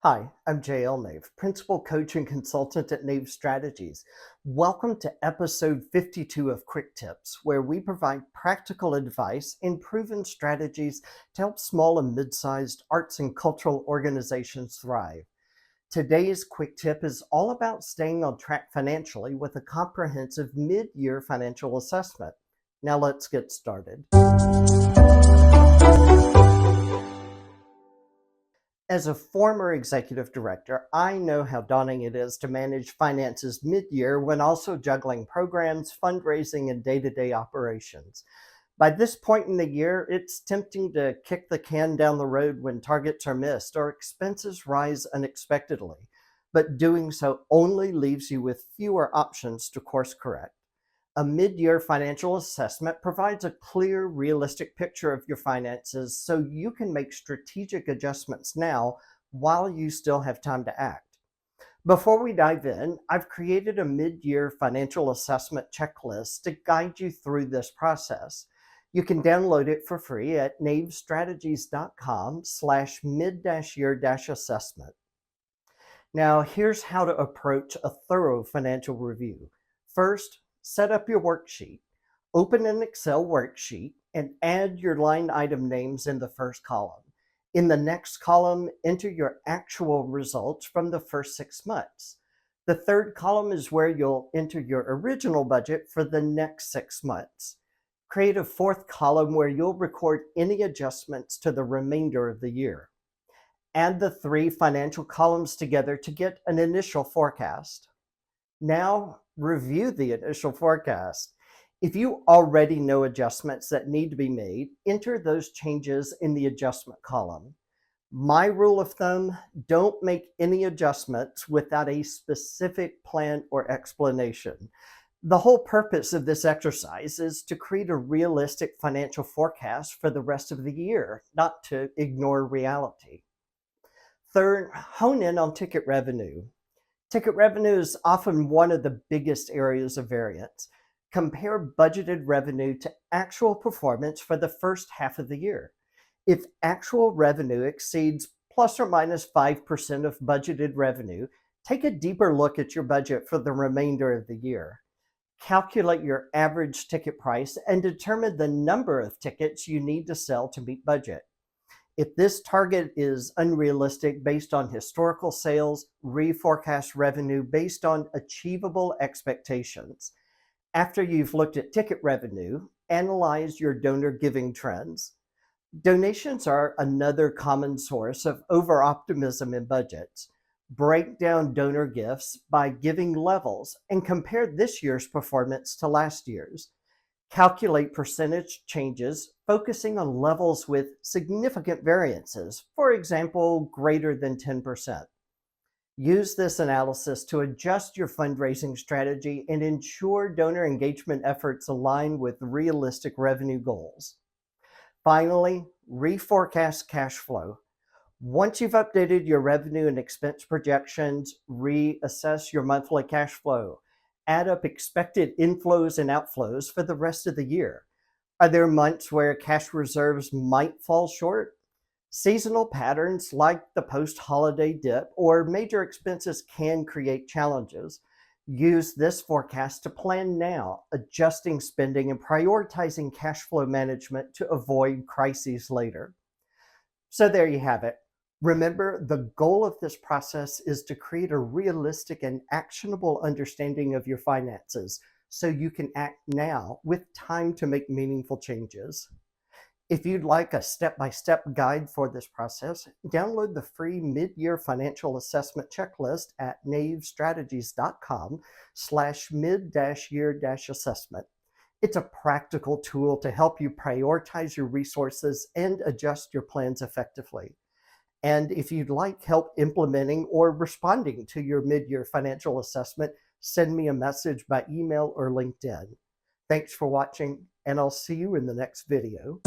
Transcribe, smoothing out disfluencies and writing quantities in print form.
Hi, I'm JL Nave, Principal Coach and Consultant at Nave Strategies. Welcome to episode 52 of Quick Tips, where we provide practical advice and proven strategies to help small and mid-sized arts and cultural organizations thrive. Today's quick tip is all about staying on track financially with a comprehensive mid-year financial assessment. Now let's get started. As a former executive director, I know how daunting it is to manage finances mid-year when also juggling programs, fundraising, and day-to-day operations. By this point in the year, it's tempting to kick the can down the road when targets are missed or expenses rise unexpectedly, but doing so only leaves you with fewer options to course correct. A mid-year financial assessment provides a clear, realistic picture of your finances so you can make strategic adjustments now while you still have time to act. Before we dive in, I've created a mid-year financial assessment checklist to guide you through this process. You can download it for free at navestrategies.com/mid-year-assessment. Now, here's how to approach a thorough financial review. First, set up your worksheet. Open an Excel worksheet and add your line item names in the first column. In the next column, enter your actual results from the first 6 months. The third column is where you'll enter your original budget for the next 6 months. Create a fourth column where you'll record any adjustments to the remainder of the year. Add the 3 financial columns together to get an initial forecast. Now, review the initial forecast. If you already know adjustments that need to be made, enter those changes in the adjustment column. My rule of thumb, don't make any adjustments without a specific plan or explanation. The whole purpose of this exercise is to create a realistic financial forecast for the rest of the year, not to ignore reality. Third, hone in on ticket revenue. Ticket revenue is often one of the biggest areas of variance. Compare budgeted revenue to actual performance for the first half of the year. If actual revenue exceeds plus or minus 5% of budgeted revenue, take a deeper look at your budget for the remainder of the year. Calculate your average ticket price and determine the number of tickets you need to sell to meet budget. If this target is unrealistic based on historical sales, reforecast revenue based on achievable expectations. After you've looked at ticket revenue, analyze your donor giving trends. Donations are another common source of over-optimism in budgets. Break down donor gifts by giving levels and compare this year's performance to last year's. Calculate percentage changes, focusing on levels with significant variances, for example, greater than 10%. Use this analysis to adjust your fundraising strategy and ensure donor engagement efforts align with realistic revenue goals. Finally, reforecast cash flow. Once you've updated your revenue and expense projections, reassess your monthly cash flow. Add up expected inflows and outflows for the rest of the year. Are there months where cash reserves might fall short? Seasonal patterns like the post-holiday dip or major expenses can create challenges. Use this forecast to plan now, adjusting spending and prioritizing cash flow management to avoid crises later. So there you have it. Remember, the goal of this process is to create a realistic and actionable understanding of your finances so you can act now with time to make meaningful changes. If you'd like a step-by-step guide for this process, download the free mid-year financial assessment checklist at navestrategies.com/mid-year-assessment. It's a practical tool to help you prioritize your resources and adjust your plans effectively. And if you'd like help implementing or responding to your mid-year financial assessment, send me a message by email or LinkedIn. Thanks for watching, and I'll see you in the next video.